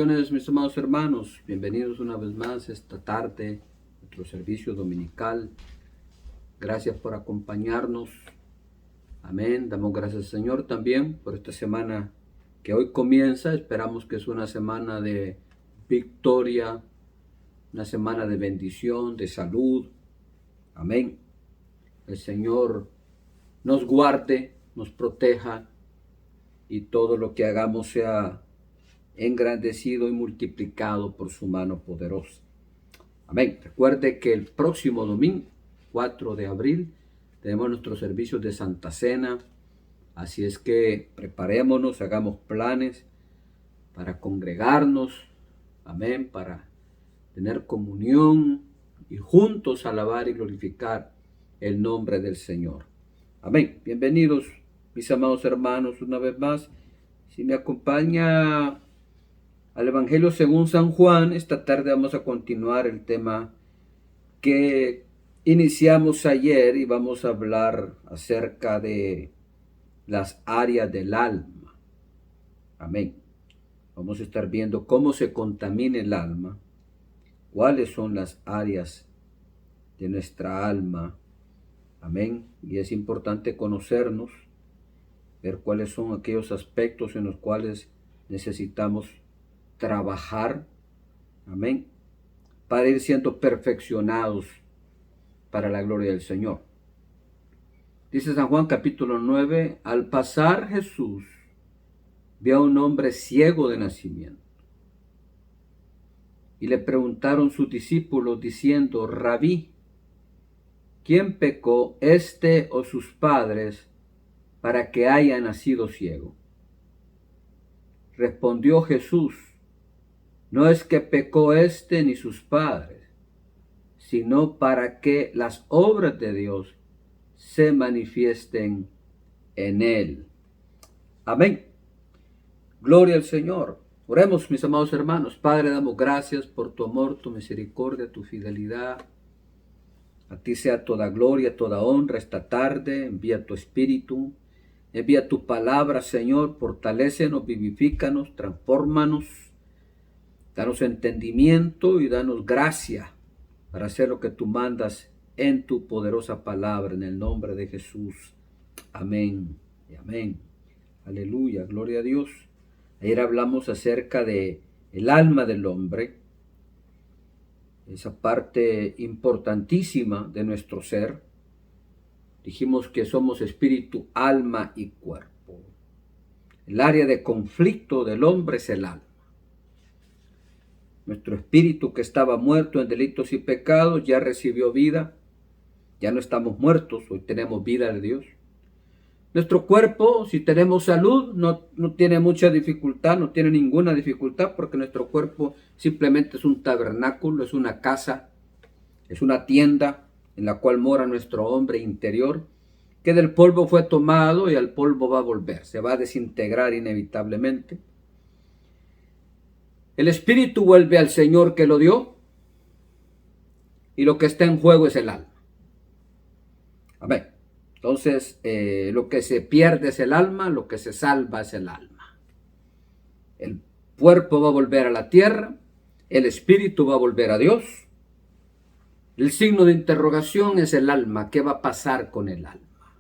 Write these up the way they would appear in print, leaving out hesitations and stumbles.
Bendiciones, mis amados hermanos. Bienvenidos una vez más esta tarde a nuestro servicio dominical. Gracias por acompañarnos. Amén. Damos gracias al Señor también por esta semana que hoy comienza. Esperamos que es una semana de victoria, una semana de bendición, de salud. Amén. El Señor nos guarde, nos proteja y todo lo que hagamos sea engrandecido y multiplicado por su mano poderosa. Amén. Recuerde que el próximo domingo, 4 de abril, tenemos nuestros servicios de Santa Cena. Así es que preparémonos, hagamos planes para congregarnos. Amén. Para tener comunión y juntos alabar y glorificar el nombre del Señor. Amén. Bienvenidos, mis amados hermanos, una vez más. Si me acompaña al Evangelio según San Juan, esta tarde vamos a continuar el tema que iniciamos ayer y vamos a hablar acerca de las áreas del alma. Amén. Vamos a estar viendo cómo se contamina el alma, cuáles son las áreas de nuestra alma. Amén. Y es importante conocernos, ver cuáles son aquellos aspectos en los cuales necesitamos trabajar, amén, para ir siendo perfeccionados para la gloria del Señor. Dice San Juan capítulo 9, al pasar Jesús vio a un hombre ciego de nacimiento y le preguntaron sus discípulos diciendo, Rabí, ¿quién pecó, este o sus padres, para que haya nacido ciego? Respondió Jesús, no es que pecó este ni sus padres, sino para que las obras de Dios se manifiesten en él. Amén. Gloria al Señor. Oremos, mis amados hermanos. Padre, damos gracias por tu amor, tu misericordia, tu fidelidad. A ti sea toda gloria, toda honra esta tarde. Envía tu Espíritu. Envía tu palabra, Señor. Fortalécenos, vivifícanos, transfórmanos. Danos entendimiento y danos gracia para hacer lo que tú mandas en tu poderosa palabra, en el nombre de Jesús. Amén y amén. Aleluya, gloria a Dios. Ayer hablamos acerca de el alma del hombre, esa parte importantísima de nuestro ser. Dijimos que somos espíritu, alma y cuerpo. El área de conflicto del hombre es el alma. Nuestro espíritu que estaba muerto en delitos y pecados ya recibió vida. Ya no estamos muertos, hoy tenemos vida de Dios. Nuestro cuerpo, si tenemos salud, no tiene mucha dificultad, no tiene ninguna dificultad, porque nuestro cuerpo simplemente es un tabernáculo, es una casa, es una tienda en la cual mora nuestro hombre interior, que del polvo fue tomado y al polvo va a volver, se va a desintegrar inevitablemente. El espíritu vuelve al Señor que lo dio y lo que está en juego es el alma. Amén. Entonces, lo que se pierde es el alma, lo que se salva es el alma. El cuerpo va a volver a la tierra, el espíritu va a volver a Dios. El signo de interrogación es el alma. ¿Qué va a pasar con el alma?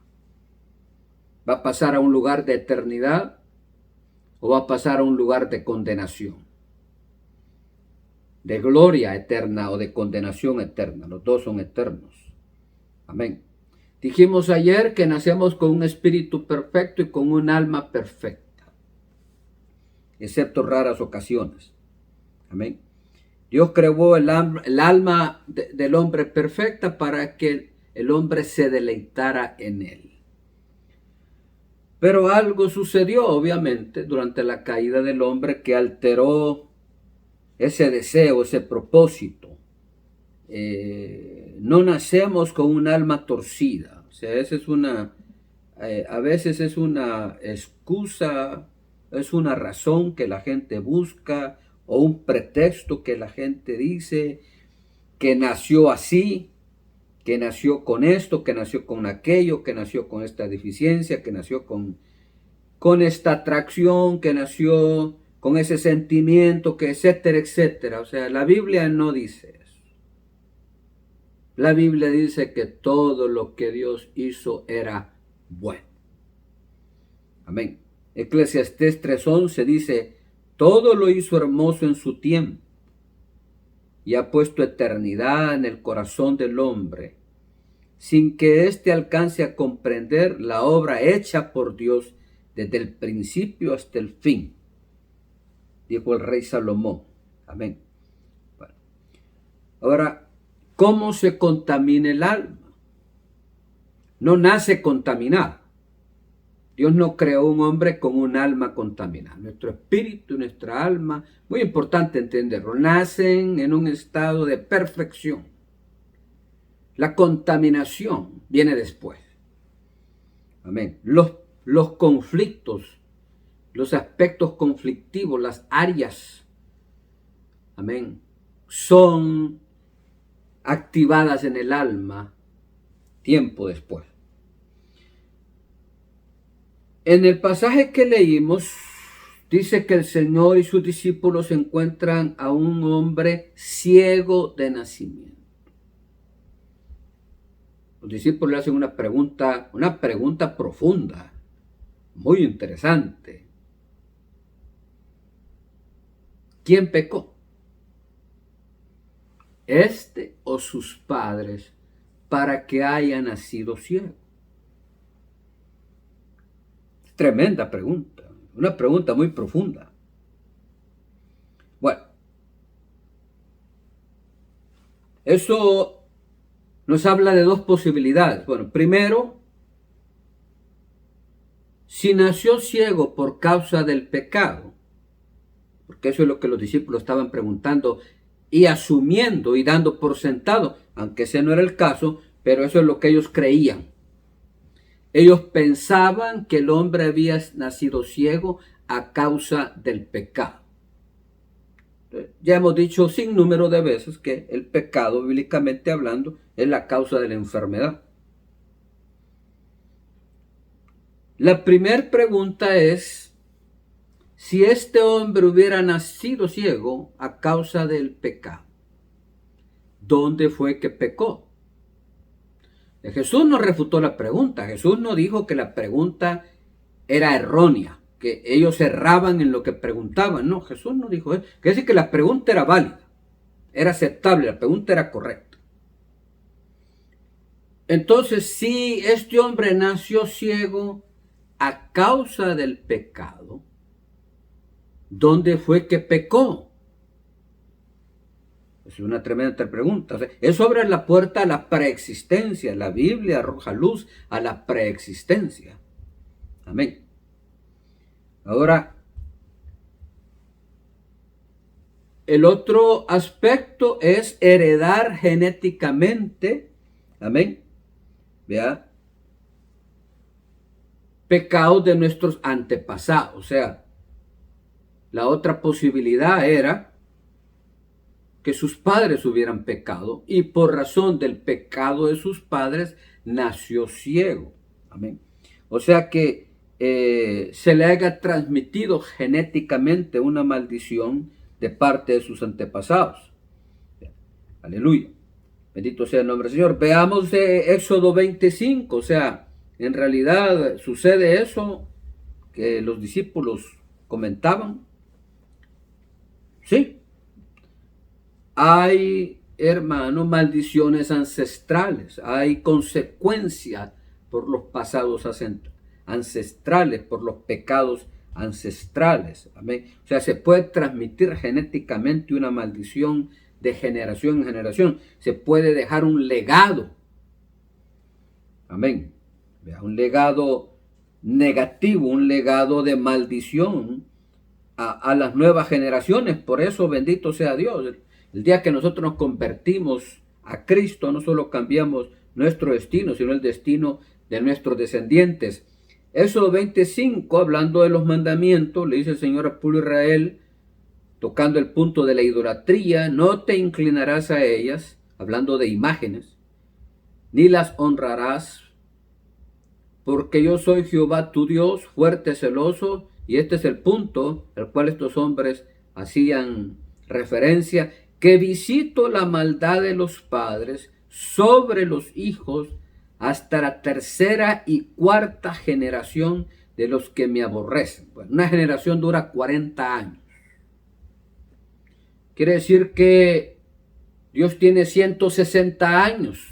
¿Va a pasar a un lugar de eternidad o va a pasar a un lugar de condenación? De gloria eterna o de condenación eterna. Los dos son eternos. Amén. Dijimos ayer que nacemos con un espíritu perfecto y con un alma perfecta, excepto raras ocasiones. Amén. Dios creó el alma del hombre perfecta para que el hombre se deleitara en él. Pero algo sucedió, obviamente, durante la caída del hombre que alteró ese deseo, ese propósito. No nacemos con un alma torcida. O sea, esa es a veces es una excusa, es una razón que la gente busca o un pretexto que la gente dice que nació así, que nació con esto, que nació con aquello, que nació con esta deficiencia, que nació con esta atracción, que nació con ese sentimiento, que etcétera, etcétera. O sea, la Biblia no dice eso. La Biblia dice que todo lo que Dios hizo era bueno. Amén. Eclesiastés 3:11 dice, todo lo hizo hermoso en su tiempo y ha puesto eternidad en el corazón del hombre, sin que éste alcance a comprender la obra hecha por Dios desde el principio hasta el fin, dijo el rey Salomón. Amén. Bueno. Ahora, ¿cómo se contamina el alma? No nace contaminado. Dios no creó un hombre con un alma contaminada. Nuestro espíritu y nuestra alma, muy importante entenderlo, nacen en un estado de perfección. La contaminación viene después. Amén. Los conflictos, los aspectos conflictivos, las áreas, amén, son activadas en el alma tiempo después. En el pasaje que leímos, dice que el Señor y sus discípulos encuentran a un hombre ciego de nacimiento. Los discípulos le hacen una pregunta profunda, muy interesante. ¿Quién pecó? ¿Este o sus padres para que haya nacido ciego? Tremenda pregunta, una pregunta muy profunda. Bueno, eso nos habla de dos posibilidades. Bueno, primero, si nació ciego por causa del pecado, porque eso es lo que los discípulos estaban preguntando y asumiendo y dando por sentado, aunque ese no era el caso, pero eso es lo que ellos creían. Ellos pensaban que el hombre había nacido ciego a causa del pecado. Ya hemos dicho sin número de veces que el pecado, bíblicamente hablando, es la causa de la enfermedad. La primera pregunta es, si este hombre hubiera nacido ciego a causa del pecado, ¿dónde fue que pecó? Jesús no refutó la pregunta. Jesús no dijo que la pregunta era errónea, que ellos erraban en lo que preguntaban. No, Jesús no dijo eso. Quiere decir que la pregunta era válida, era aceptable, la pregunta era correcta. Entonces, si este hombre nació ciego a causa del pecado, ¿dónde fue que pecó? Es una tremenda pregunta. O sea, eso abre la puerta a la preexistencia. La Biblia arroja luz a la preexistencia. Amén. Ahora, el otro aspecto es heredar genéticamente, amén, vea, pecados de nuestros antepasados. O sea, la otra posibilidad era que sus padres hubieran pecado y por razón del pecado de sus padres nació ciego. Amén. O sea que se le haya transmitido genéticamente una maldición de parte de sus antepasados. Aleluya. Bendito sea el nombre del Señor. Veamos Éxodo 25. O sea, en realidad sucede eso que los discípulos comentaban. Sí. Hay, hermano, maldiciones ancestrales, hay consecuencias por los pasados ancestrales, por los pecados ancestrales. Amén. O sea, se puede transmitir genéticamente una maldición de generación en generación. Se puede dejar un legado. Amén. Un legado negativo, un legado de maldición a las nuevas generaciones. Por eso, bendito sea Dios. El día que nosotros nos convertimos a Cristo, no solo cambiamos nuestro destino, sino el destino de nuestros descendientes. Éxodo 25, hablando de los mandamientos, le dice el Señor al pueblo de Israel, tocando el punto de la idolatría, no te inclinarás a ellas, hablando de imágenes, ni las honrarás, porque yo soy Jehová tu Dios, fuerte, celoso, y este es el punto al cual estos hombres hacían referencia, que visito la maldad de los padres sobre los hijos hasta la tercera y cuarta generación de los que me aborrecen. Bueno, una generación dura 40 años. Quiere decir que Dios tiene 160 años.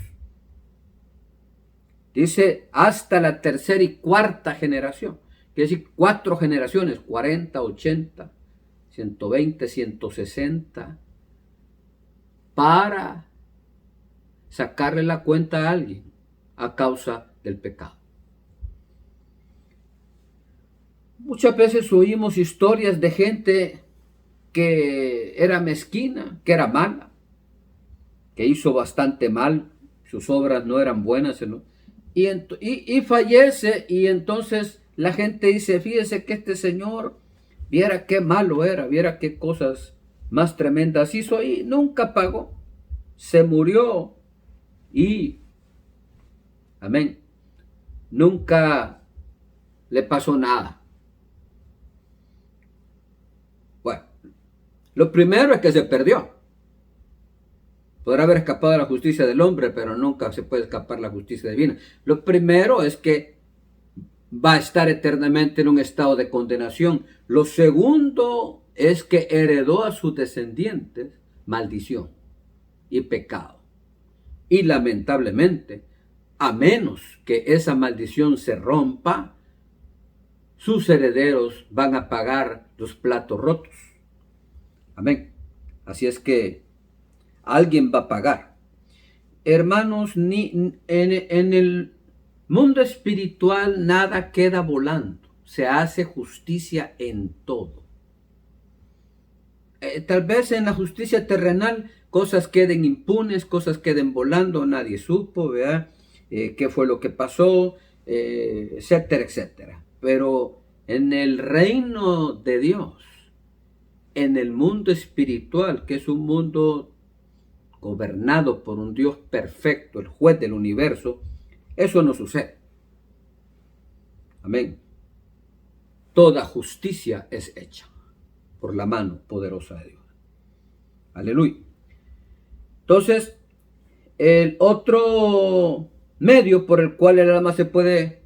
Dice hasta la tercera y cuarta generación. Quiere decir 4 generaciones, 40, 80, 120, 160, para sacarle la cuenta a alguien a causa del pecado. Muchas veces oímos historias de gente que era mezquina, que era mala, que hizo bastante mal, sus obras no eran buenas, ¿no? Y fallece, y entonces la gente dice, fíjese que este señor, viera qué malo era, viera qué cosas más tremendas hizo, y nunca pagó, se murió, y, amén, nunca le pasó nada. Bueno, lo primero es que se perdió. Podrá haber escapado de la justicia del hombre, pero nunca se puede escapar la justicia divina. Lo primero es que va a estar eternamente en un estado de condenación. Lo segundo es que heredó a sus descendientes maldición y pecado. Y lamentablemente, a menos que esa maldición se rompa, sus herederos van a pagar los platos rotos. Amén. Así es que alguien va a pagar. Hermanos, en el mundo espiritual nada queda volando. Se hace justicia en todo. Tal vez en la justicia terrenal cosas queden impunes, cosas queden volando, nadie supo, ¿verdad? Qué fue lo que pasó, etcétera, etcétera. Pero en el reino de Dios, en el mundo espiritual, que es un mundo gobernado por un Dios perfecto, el juez del universo, eso no sucede. Amén. Toda justicia es hecha por la mano poderosa de Dios. Aleluya. Entonces, el otro medio por el cual el alma se puede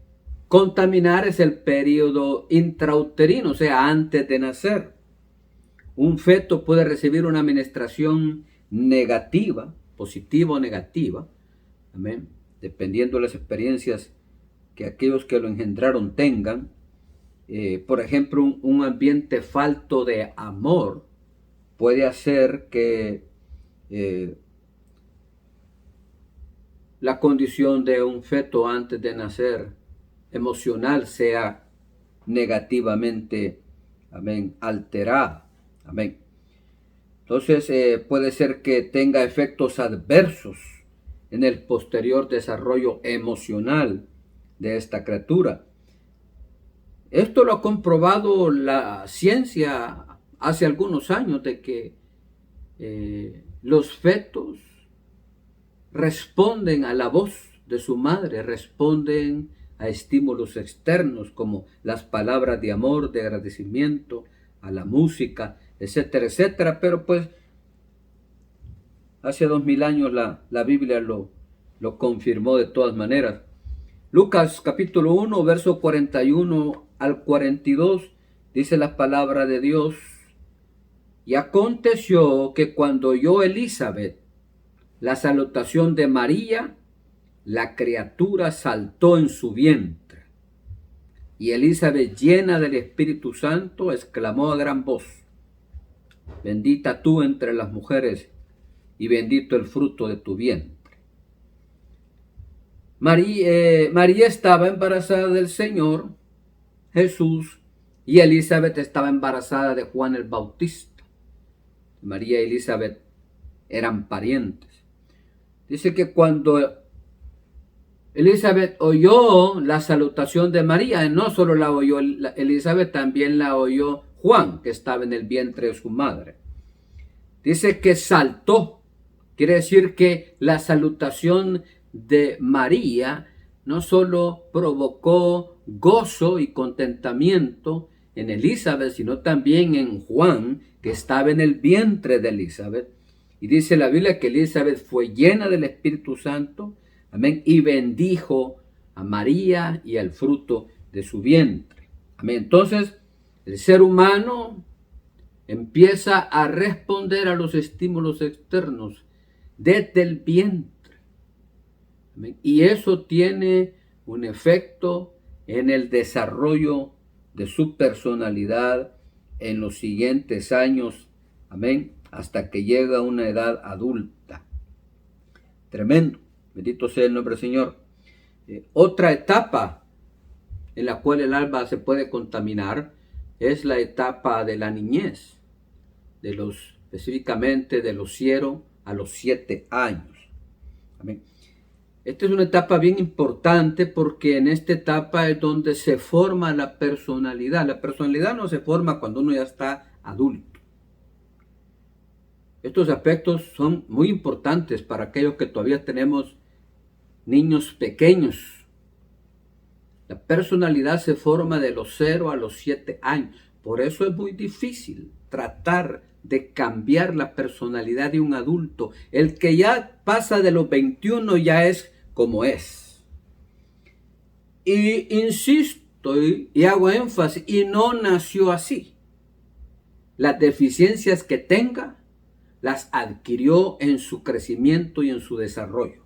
contaminar es el periodo intrauterino, o sea, antes de nacer. Un feto puede recibir una administración negativa, positiva o negativa, amén, dependiendo de las experiencias que aquellos que lo engendraron tengan. Por ejemplo, un ambiente falto de amor puede hacer que la condición de un feto antes de nacer emocional sea negativamente, amén, alterada. Amén. Entonces puede ser que tenga efectos adversos en el posterior desarrollo emocional de esta criatura. Esto lo ha comprobado la ciencia hace algunos años, de que los fetos responden a la voz de su madre, responden a estímulos externos como las palabras de amor, de agradecimiento, a la música, etcétera, etcétera. Pero pues hace 2000 años la Biblia lo confirmó de todas maneras. Lucas capítulo 1, verso 41 al 42, dice la palabra de Dios: y aconteció que cuando oyó Elizabeth la salutación de María, la criatura saltó en su vientre. Y Elizabeth, llena del Espíritu Santo, exclamó a gran voz: bendita tú entre las mujeres, y bendito el fruto de tu vientre. María estaba embarazada del Señor Jesús, y Elizabeth estaba embarazada de Juan el Bautista. María y Elizabeth eran parientes. Dice que cuando Elizabeth oyó la salutación de María, no solo la oyó Elizabeth, también la oyó Juan, que estaba en el vientre de su madre. Dice que saltó. Quiere decir que la salutación de María no solo provocó gozo y contentamiento en Elizabeth, sino también en Juan, que estaba en el vientre de Elizabeth. Y dice la Biblia que Elizabeth fue llena del Espíritu Santo, amén, y bendijo a María y al fruto de su vientre. Amén. Entonces, el ser humano empieza a responder a los estímulos externos desde el vientre. Amén. Y eso tiene un efecto en el desarrollo de su personalidad en los siguientes años. Amén. Hasta que llega a una edad adulta. Tremendo. Bendito sea el nombre del Señor. Otra etapa en la cual el alma se puede contaminar es la etapa de la niñez, específicamente de los 0 a los 7 años. Amén. Esta es una etapa bien importante porque en esta etapa es donde se forma la personalidad. La personalidad no se forma cuando uno ya está adulto. Estos aspectos son muy importantes para aquellos que todavía tenemos niños pequeños. La personalidad se forma de los 0 a los 7 años. Por eso es muy difícil tratar de cambiar la personalidad de un adulto. El que ya pasa de los 21 ya es como es. Y insisto y hago énfasis, y no nació así. Las deficiencias que tenga las adquirió en su crecimiento y en su desarrollo.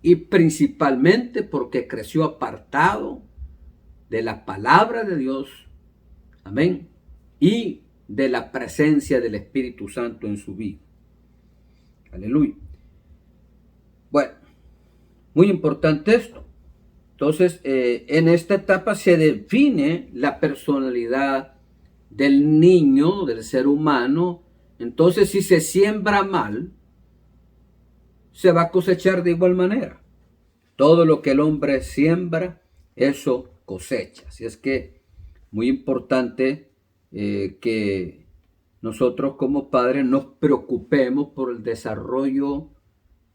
Y principalmente porque creció apartado de la palabra de Dios. Amén. Y de la presencia del Espíritu Santo en su vida. Aleluya. Bueno, muy importante esto. Entonces, en esta etapa se define la personalidad del niño, del ser humano. Entonces, si se siembra mal, se va a cosechar de igual manera. Todo lo que el hombre siembra, eso cosecha. Así es que muy importante que nosotros como padres nos preocupemos por el desarrollo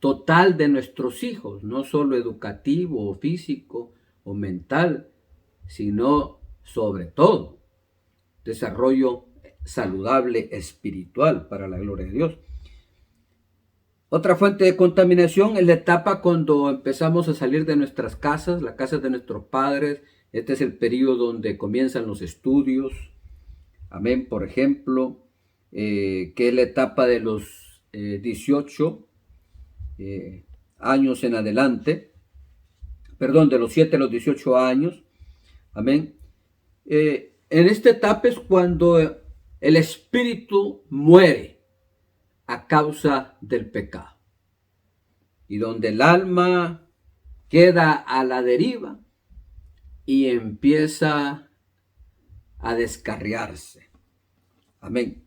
total de nuestros hijos, no solo educativo o físico o mental, sino sobre todo desarrollo saludable espiritual para la gloria de Dios. Otra fuente de contaminación es la etapa cuando empezamos a salir de nuestras casas, las casas de nuestros padres. Este es el periodo donde comienzan los estudios. Amén, por ejemplo, que es la etapa de los 18 años en adelante. Perdón, de los 7 a los 18 años. Amén. En esta etapa es cuando el espíritu muere a causa del pecado. Y donde el alma queda a la deriva y empieza a descarriarse. Amén.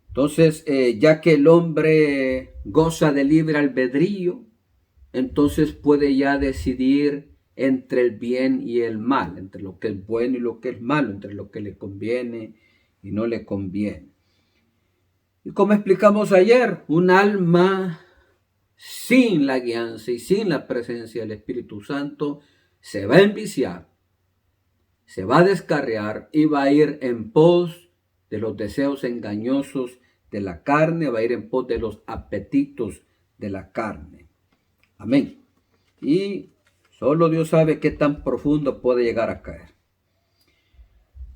Entonces, ya que el hombre goza de libre albedrío, entonces puede ya decidir entre el bien y el mal, entre lo que es bueno y lo que es malo, entre lo que le conviene y no le conviene. Y como explicamos ayer, un alma sin la guianza y sin la presencia del Espíritu Santo se va a enviciar, se va a descarriar y va a ir en pos de los deseos engañosos de la carne, va a ir en pos de los apetitos de la carne. Amén. Y solo Dios sabe qué tan profundo puede llegar a caer.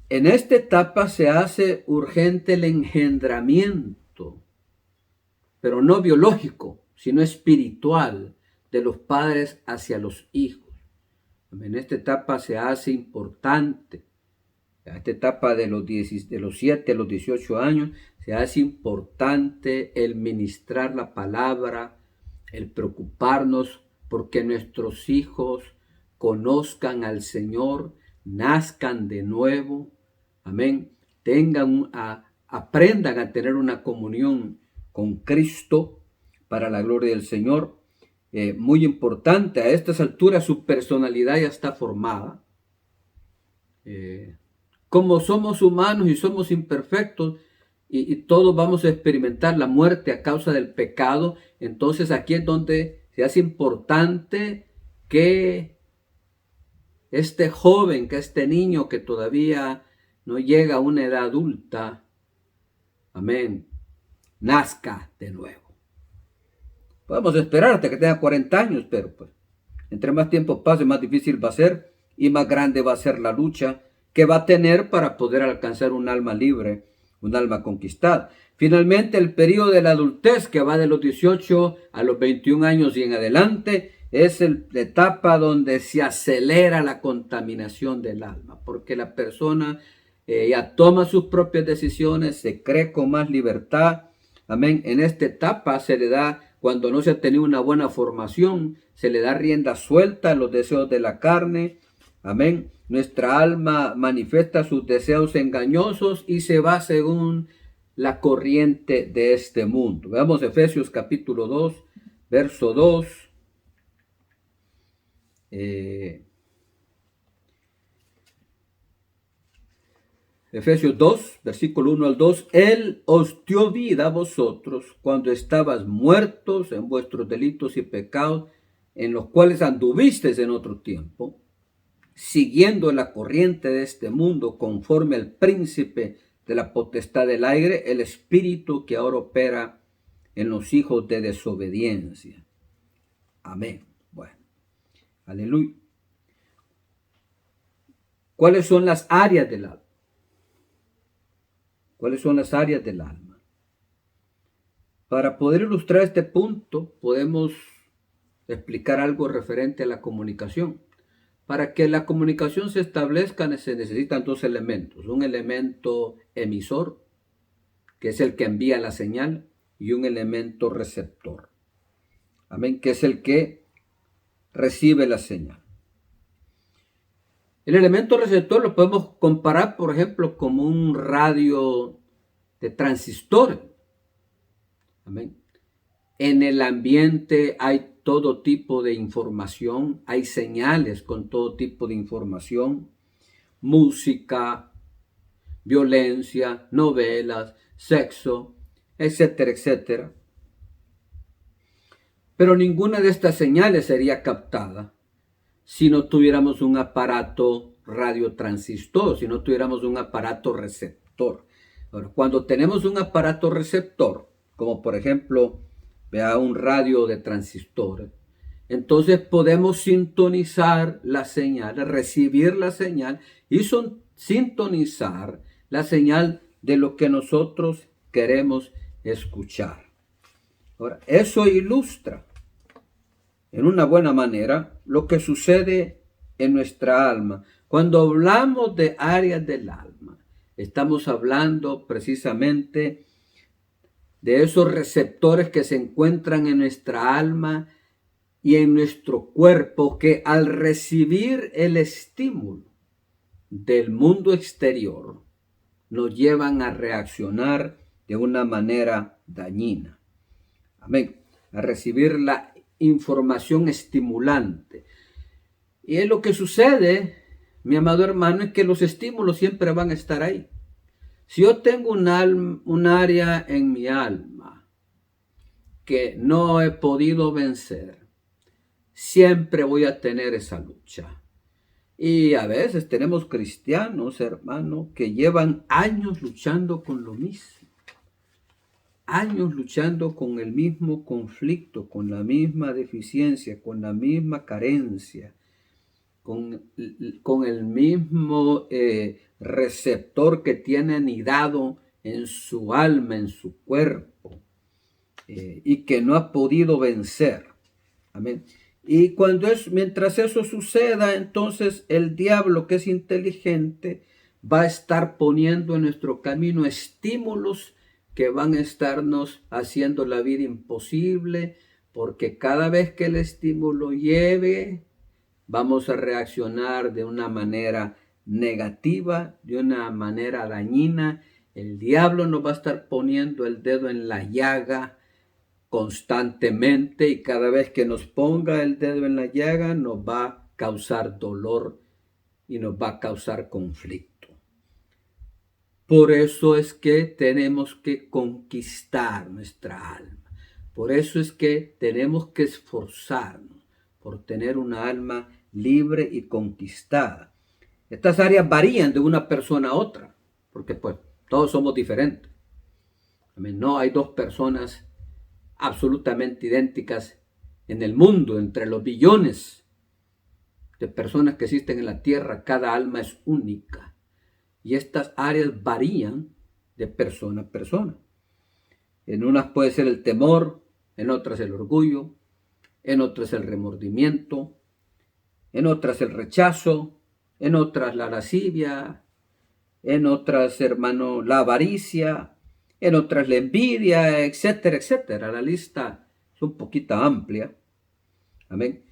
En esta etapa se hace urgente el engendramiento, pero no biológico, sino espiritual, de los padres hacia los hijos. En esta etapa se hace importante, en esta etapa de los 7 a los 18 años, se hace importante el ministrar la palabra, el preocuparnos porque nuestros hijos conozcan al Señor, nazcan de nuevo, amén, aprendan a tener una comunión con Cristo para la gloria del Señor. Muy importante, a estas alturas su personalidad ya está formada. Como somos humanos y somos imperfectos y todos vamos a experimentar la muerte a causa del pecado, entonces aquí es donde se hace importante que este joven, que este niño que todavía no llega a una edad adulta, amén, nazca de nuevo. Podemos esperar hasta que tenga 40 años, pero pues, entre más tiempo pase, más difícil va a ser y más grande va a ser la lucha que va a tener para poder alcanzar un alma libre, un alma conquistada. Finalmente, el periodo de la adultez, que va de los 18 a los 21 años y en adelante, es la etapa donde se acelera la contaminación del alma, porque la persona ya toma sus propias decisiones, se cree con más libertad. Amén. En esta etapa se le da, cuando no se ha tenido una buena formación, se le da rienda suelta a los deseos de la carne. Amén. Nuestra alma manifiesta sus deseos engañosos y se va según la corriente de este mundo. Veamos Efesios capítulo 2, verso 2. Efesios 2, versículo 1 al 2. Él os dio vida a vosotros cuando estabas muertos en vuestros delitos y pecados, en los cuales anduvisteis en otro tiempo, siguiendo la corriente de este mundo, conforme al príncipe de la potestad del aire, el espíritu que ahora opera en los hijos de desobediencia. Amén. Bueno, aleluya. ¿Cuáles son las áreas del alma? ¿Cuáles son las áreas del alma? Para poder ilustrar este punto, podemos explicar algo referente a la comunicación. Para que la comunicación se establezca, se necesitan dos elementos. Un elemento emisor, que es el que envía la señal, y un elemento receptor. Amén, que es el que recibe la señal. El elemento receptor lo podemos comparar, por ejemplo, como un radio de transistores. Amén. En el ambiente hay todo tipo de información, hay señales con todo tipo de información, música, violencia, novelas, sexo, etcétera, etcétera. Pero ninguna de estas señales sería captada si no tuviéramos un aparato radiotransistor, si no tuviéramos un aparato receptor. Ahora, cuando tenemos un aparato receptor, como por ejemplo, vea un radio de transistores, entonces podemos sintonizar la señal, recibir la señal y sintonizar la señal de lo que nosotros queremos escuchar. Ahora, eso ilustra en una buena manera lo que sucede en nuestra alma. Cuando hablamos de áreas del alma, estamos hablando precisamente de esos receptores que se encuentran en nuestra alma y en nuestro cuerpo, que al recibir el estímulo del mundo exterior nos llevan a reaccionar de una manera dañina. Amén. A recibir la información estimulante. Y es lo que sucede, mi amado hermano, es que los estímulos siempre van a estar ahí. Si yo tengo un área en mi alma que no he podido vencer, siempre voy a tener esa lucha. Y a veces tenemos cristianos, hermano, que llevan años luchando con lo mismo. Años luchando con el mismo conflicto, con la misma deficiencia, con la misma carencia, con el mismo receptor que tiene anidado en su alma, en su cuerpo, y que no ha podido vencer. Amén. Y mientras eso suceda, entonces el diablo, que es inteligente, va a estar poniendo en nuestro camino estímulos que van a estarnos haciendo la vida imposible, porque cada vez que el estímulo llegue, vamos a reaccionar de una manera negativa, de una manera dañina. El diablo nos va a estar poniendo el dedo en la llaga constantemente, y cada vez que nos ponga el dedo en la llaga nos va a causar dolor y nos va a causar conflicto. Por eso es que tenemos que conquistar nuestra alma. Por eso es que tenemos que esforzarnos por tener una alma libre y conquistada. Estas áreas varían de una persona a otra. porque pues todos somos diferentes. Amén. No hay dos personas absolutamente idénticas en el mundo. Entre los billones de personas que existen en la tierra, cada alma es única. Y estas áreas varían de persona a persona. En unas puede ser el temor, en otras el orgullo, en otras el remordimiento, en otras el rechazo, en otras la lascivia, en otras, hermano, la avaricia, en otras la envidia, etcétera, etcétera. La lista es un poquito amplia. Amén.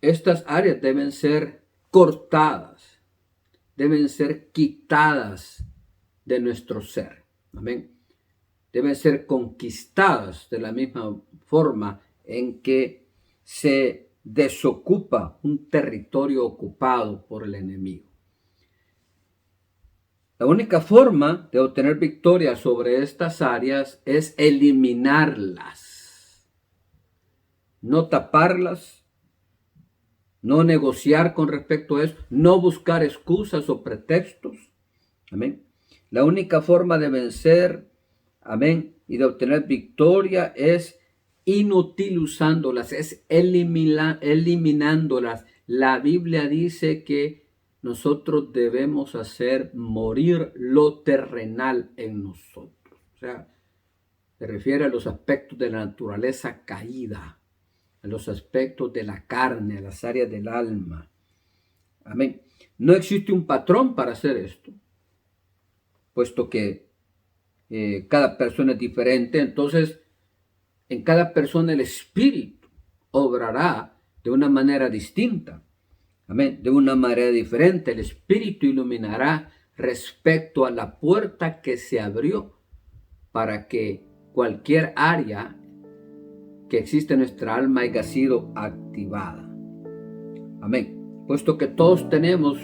Estas áreas deben ser cortadas, deben ser quitadas de nuestro ser. Amén. Deben ser conquistadas de la misma forma en que se desocupa un territorio ocupado por el enemigo. La única forma de obtener victoria sobre estas áreas es eliminarlas, no taparlas, no negociar con respecto a eso, no buscar excusas o pretextos. Amén. La única forma de vencer, amén, y de obtener victoria es inutilizándolas, es eliminándolas. La Biblia dice que nosotros debemos hacer morir lo terrenal en nosotros. O sea, se refiere a los aspectos de la naturaleza caída, a los aspectos de la carne, a las áreas del alma. Amén. No existe un patrón para hacer esto, puesto que cada persona es diferente. Entonces, en cada persona el Espíritu obrará de una manera distinta. Amén. De una manera diferente. El Espíritu iluminará respecto a la puerta que se abrió para que cualquier área que existe en nuestra alma haya sido activada. Amén. Puesto que todos tenemos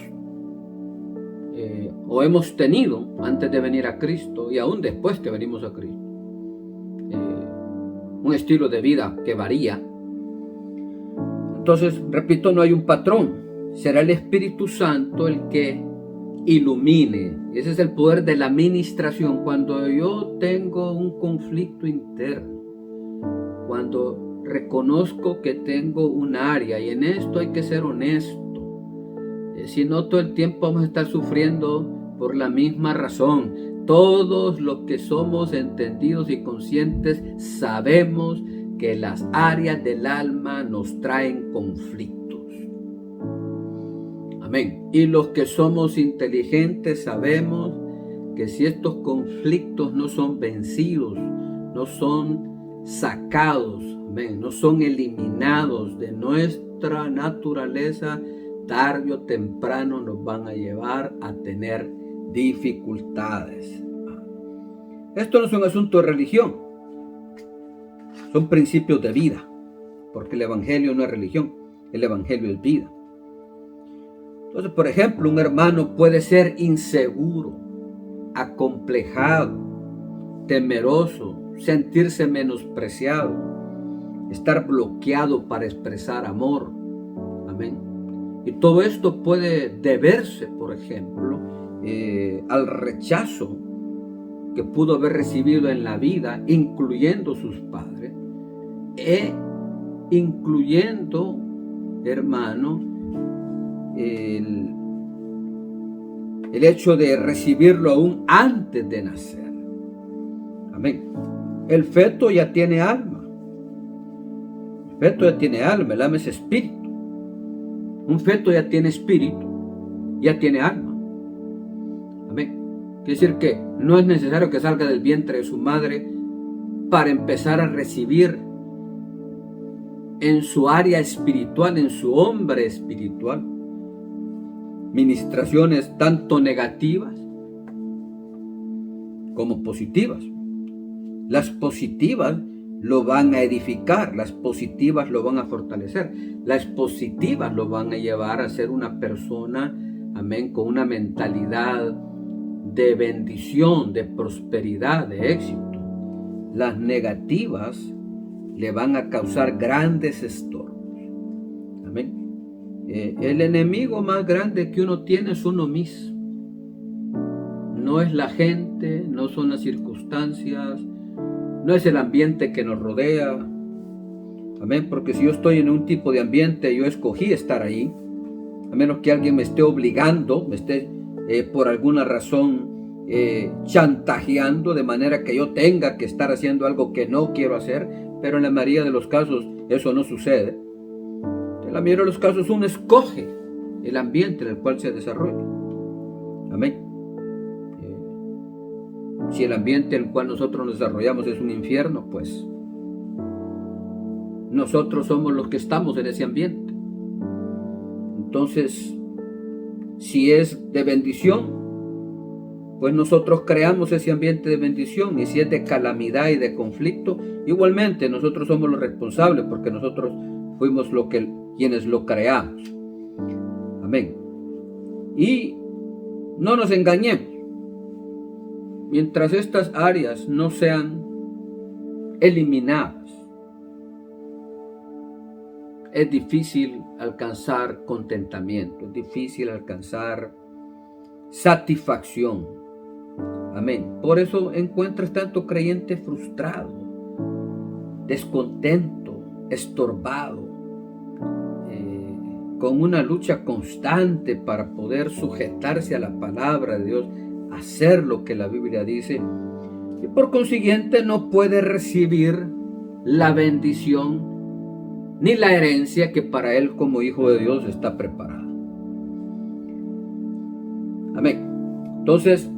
o hemos tenido antes de venir a Cristo y aún después que venimos a Cristo, un estilo de vida que varía. Entonces, repito, no hay un patrón. Será el Espíritu Santo el que ilumine. Ese es el poder de la ministración. Cuando yo tengo un conflicto interno, cuando reconozco que tengo un área, y en esto hay que ser honesto, si no todo el tiempo vamos a estar sufriendo por la misma razón. Todos los que somos entendidos y conscientes sabemos que las áreas del alma nos traen conflictos. Amén. Y los que somos inteligentes sabemos que si estos conflictos no son vencidos, no son sacados, amén, no son eliminados de nuestra naturaleza, tarde o temprano nos van a llevar a tener dificultades. Esto no es un asunto de religión, son principios de vida, porque el Evangelio no es religión, el Evangelio es vida. Entonces, por ejemplo, un hermano puede ser inseguro, acomplejado, temeroso, sentirse menospreciado, estar bloqueado para expresar amor. Amén. Y todo esto puede deberse, por ejemplo, al rechazo que pudo haber recibido en la vida, incluyendo sus padres, incluyendo, hermano, el hecho de recibirlo aún antes de nacer. Amén. El feto ya tiene alma. El feto ya tiene alma, el alma es espíritu. Un feto ya tiene espíritu, ya tiene alma. Amén. Quiere decir que no es necesario que salga del vientre de su madre para empezar a recibir en su área espiritual, en su hombre espiritual, ministraciones tanto negativas como positivas. Las positivas lo van a edificar, las positivas lo van a fortalecer, las positivas lo van a llevar a ser una persona, amén, con una mentalidad de bendición, de prosperidad, de éxito. Las negativas le van a causar grandes estorbos. Amén. El enemigo más grande que uno tiene es uno mismo. no es la gente, no son las circunstancias, no es el ambiente que nos rodea. Amén, porque si yo estoy en un tipo de ambiente, yo escogí estar ahí, a menos que alguien me esté obligando, me esté por alguna razón chantajeando de manera que yo tenga que estar haciendo algo que no quiero hacer, pero en la mayoría de los casos eso no sucede. En la mayoría de los casos uno escoge el ambiente en el cual se desarrolla. Amén. Si el ambiente en el cual nosotros nos desarrollamos es un infierno, pues nosotros somos los que estamos en ese ambiente. Entonces, si es de bendición, pues nosotros creamos ese ambiente de bendición, y si es de calamidad y de conflicto, igualmente nosotros somos los responsables, porque nosotros fuimos quienes lo creamos. Amén. Y no nos engañemos, mientras estas áreas no sean eliminadas, es difícil alcanzar contentamiento, es difícil alcanzar satisfacción. Amén. Por eso encuentras tanto creyente frustrado, descontento, estorbado, con una lucha constante para poder sujetarse a la palabra de Dios, hacer lo que la Biblia dice, y por consiguiente no puede recibir la bendición ni la herencia que para él como hijo de Dios está preparada. Amén. Entonces,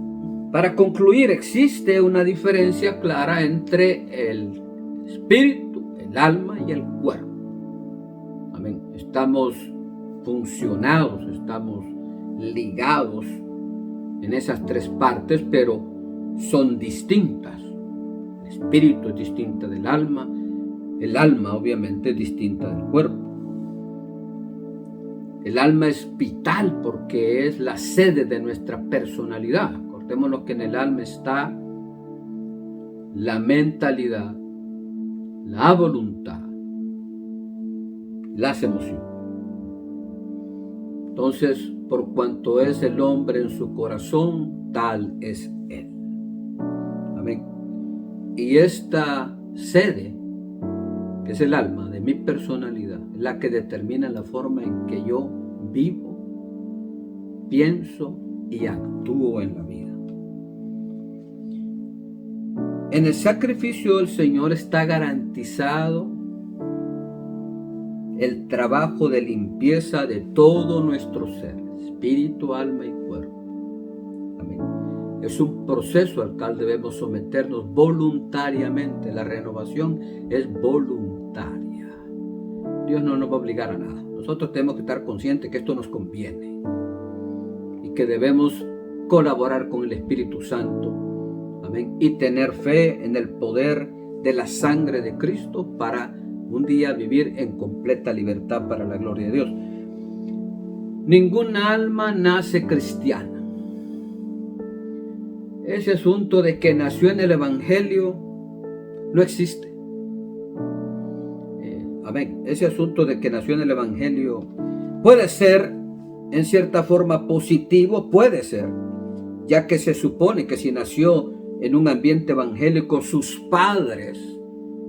para concluir, existe una diferencia clara entre el espíritu, el alma y el cuerpo. Amén. Estamos funcionados, estamos ligados en esas tres partes, pero son distintas. El espíritu es distinto del alma, el alma obviamente es distinta del cuerpo. El alma es vital porque es la sede de nuestra personalidad. Acordémonos que en el alma está la mentalidad, la voluntad, las emociones. Entonces, por cuanto es el hombre en su corazón, tal es él. Amén. Y esta sede, que es el alma de mi personalidad, es la que determina la forma en que yo vivo, pienso y actúo en la vida. En el sacrificio del Señor está garantizado el trabajo de limpieza de todo nuestro ser, espíritu, alma y cuerpo. Amén. Es un proceso al cual debemos someternos voluntariamente. La renovación es voluntaria. Dios no nos va a obligar a nada. Nosotros tenemos que estar conscientes que esto nos conviene y que debemos colaborar con el Espíritu Santo. Amén. Y tener fe en el poder de la sangre de Cristo para un día vivir en completa libertad para la gloria de Dios. Ninguna alma nace cristiana. Ese asunto de que nació en el Evangelio no existe. Amén. Ese asunto de que nació en el Evangelio puede ser en cierta forma positivo, puede ser, ya que se supone que si nació en un ambiente evangélico, sus padres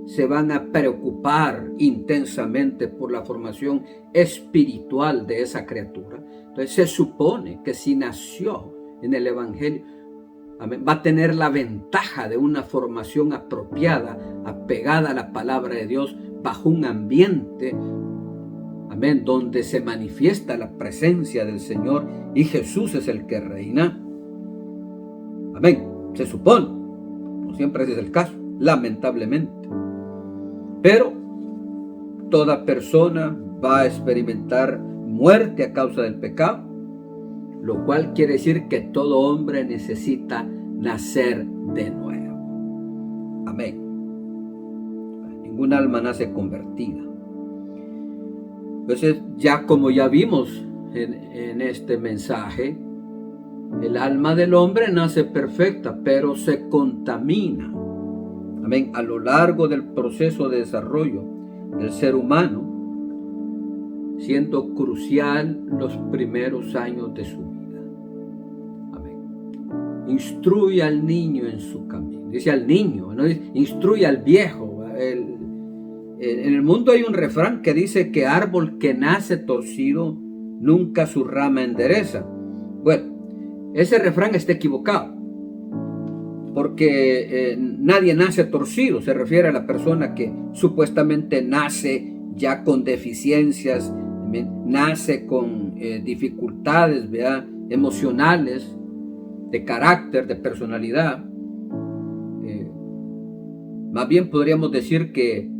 se van a preocupar intensamente por la formación espiritual de esa criatura. Entonces se supone que si nació en el Evangelio, amén, va a tener la ventaja de una formación apropiada, apegada a la palabra de Dios, bajo un ambiente, amén, donde se manifiesta la presencia del Señor y Jesús es el que reina. Amén. Se supone, no siempre ese es el caso, lamentablemente. Pero toda persona va a experimentar muerte a causa del pecado, lo cual quiere decir que todo hombre necesita nacer de nuevo. Amén. Ningún alma nace convertida. Entonces, como ya vimos en este mensaje, el alma del hombre nace perfecta, pero se contamina. Amén. A lo largo del proceso de desarrollo del ser humano, siendo crucial los primeros años de su vida. Amén. instruye al niño en su camino. Dice al niño, no dice, instruye al viejo. En el mundo hay un refrán que dice que árbol que nace torcido nunca su rama endereza. Bueno, ese refrán está equivocado, porque nadie nace torcido. Se refiere a la persona que supuestamente nace ya con deficiencias, nace con dificultades, ¿verdad?, emocionales, de carácter, de personalidad. Más bien podríamos decir que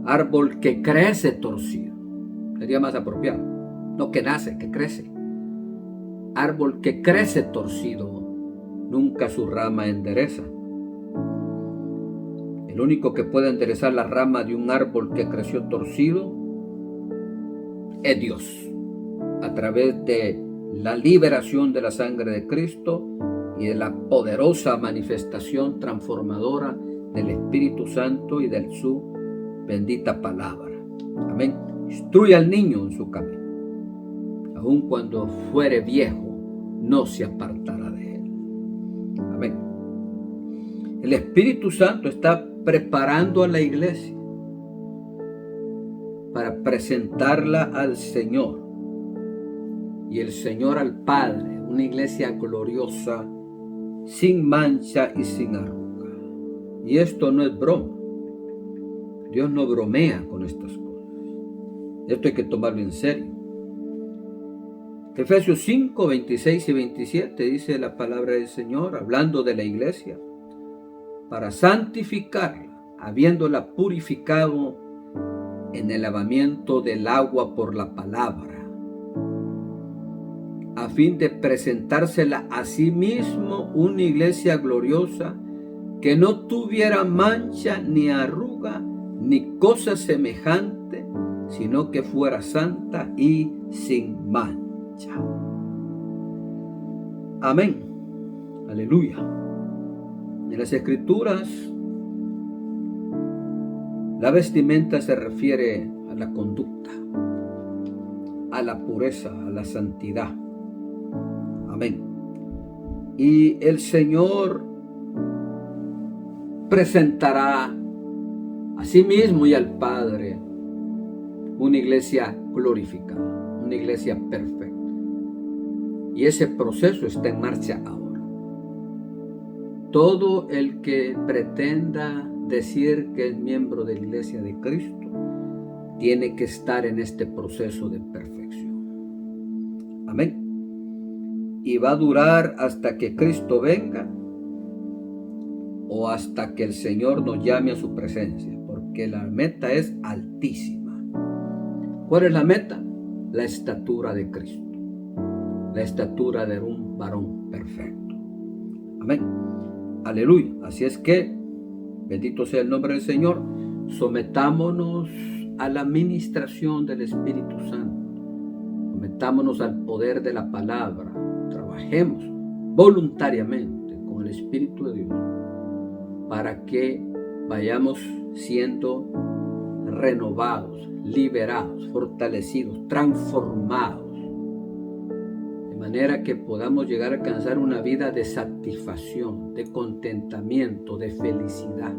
árbol que crece torcido sería más apropiado. No que nace, que crece. Árbol que crece torcido nunca su rama endereza. El único que puede enderezar la rama de un árbol que creció torcido es Dios, a través de la liberación de la sangre de Cristo y de la poderosa manifestación transformadora del Espíritu Santo y de su bendita palabra. Amén. Instruye al niño en su camino. Aun cuando fuere viejo, no se apartará de él. Amén. El Espíritu Santo está preparando a la iglesia para presentarla al Señor y el Señor al Padre, una iglesia gloriosa, sin mancha y sin arruga. Y esto no es broma. Dios no bromea con estas cosas. Esto hay que tomarlo en serio. Efesios 5, 26 y 27 dice la palabra del Señor, hablando de la iglesia, para santificarla, habiéndola purificado en el lavamiento del agua por la palabra, a fin de presentársela a sí mismo una iglesia gloriosa, que no tuviera mancha ni arruga ni cosa semejante, sino que fuera santa y sin mancha. Amén. Aleluya. En las Escrituras, la vestimenta se refiere a la conducta, a la pureza, a la santidad. Amén. Y el Señor presentará a sí mismo y al Padre una iglesia glorificada, una iglesia perfecta. Y ese proceso está en marcha ahora. Todo el que pretenda decir que es miembro de la iglesia de Cristo tiene que estar en este proceso de perfección. Amén. Y va a durar hasta que Cristo venga o hasta que el Señor nos llame a su presencia, porque la meta es altísima. ¿Cuál es la meta? La estatura de Cristo, la estatura de un varón perfecto. Amén. Aleluya. Así es que, bendito sea el nombre del Señor, sometámonos a la ministración del Espíritu Santo, sometámonos al poder de la palabra, trabajemos voluntariamente con el Espíritu de Dios para que vayamos siendo renovados, liberados, fortalecidos, transformados, de manera que podamos llegar a alcanzar una vida de satisfacción, de contentamiento, de felicidad,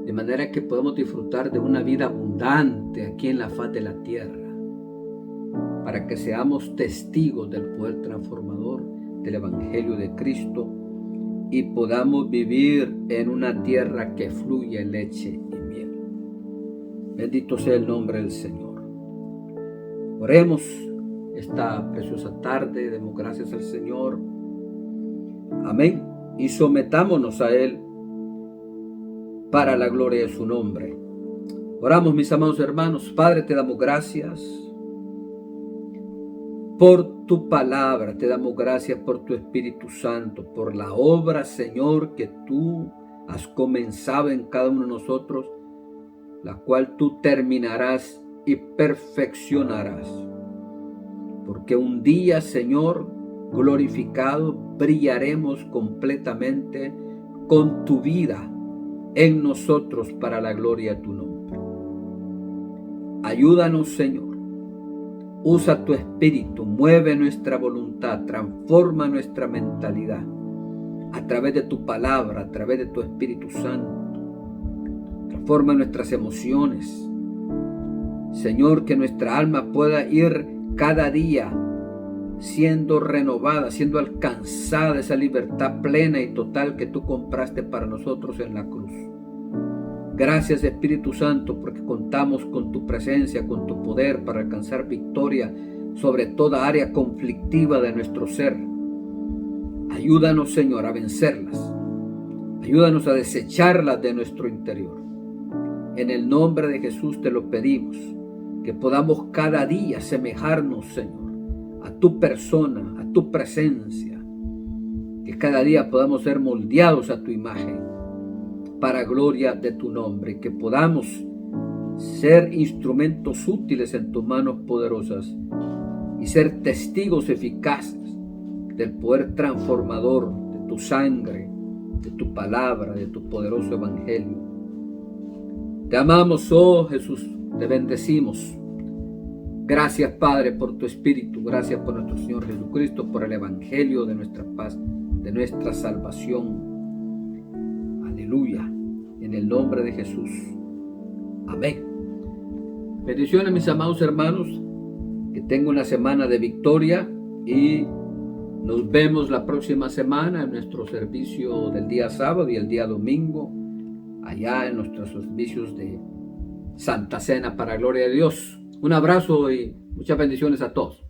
de manera que podamos disfrutar de una vida abundante aquí en la faz de la tierra, para que seamos testigos del poder transformador del Evangelio de Cristo y podamos vivir en una tierra que fluye leche y miel. Bendito sea el nombre del Señor. Oremos esta preciosa tarde, demos gracias al Señor. Amén. Y sometámonos a Él para la gloria de su nombre. Oramos, mis amados hermanos. Padre, te damos gracias por tu palabra, te damos gracias por tu Espíritu Santo, por la obra, Señor, que tú has comenzado en cada uno de nosotros, la cual tú terminarás y perfeccionarás. Porque un día, Señor, glorificado, brillaremos completamente con tu vida en nosotros para la gloria de tu nombre. Ayúdanos, Señor, Usa tu espíritu, mueve nuestra voluntad, transforma nuestra mentalidad a través de tu palabra, a través de tu Espíritu Santo. Transforma nuestras emociones. Señor, que nuestra alma pueda ir cada día siendo renovada, siendo alcanzada esa libertad plena y total que tú compraste para nosotros en la cruz. Gracias, Espíritu Santo, porque contamos con tu presencia, con tu poder para alcanzar victoria sobre toda área conflictiva de nuestro ser. Ayúdanos, Señor, a vencerlas. Ayúdanos a desecharlas de nuestro interior. En el nombre de Jesús te lo pedimos, que podamos cada día semejarnos, Señor, a tu persona, a tu presencia. Que cada día podamos ser moldeados a tu imagen, para gloria de tu nombre, que podamos ser instrumentos útiles en tus manos poderosas y ser testigos eficaces del poder transformador de tu sangre, de tu palabra, de tu poderoso evangelio. Te amamos, oh Jesús, te bendecimos. Gracias, Padre, por tu Espíritu, gracias por nuestro Señor Jesucristo, por el evangelio de nuestra paz, de nuestra salvación. Aleluya, en el nombre de Jesús. Amén. Bendiciones, mis amados hermanos, que tengan una semana de victoria y nos vemos la próxima semana en nuestro servicio del día sábado y el día domingo, allá en nuestros servicios de Santa Cena para gloria de Dios. Un abrazo y muchas bendiciones a todos.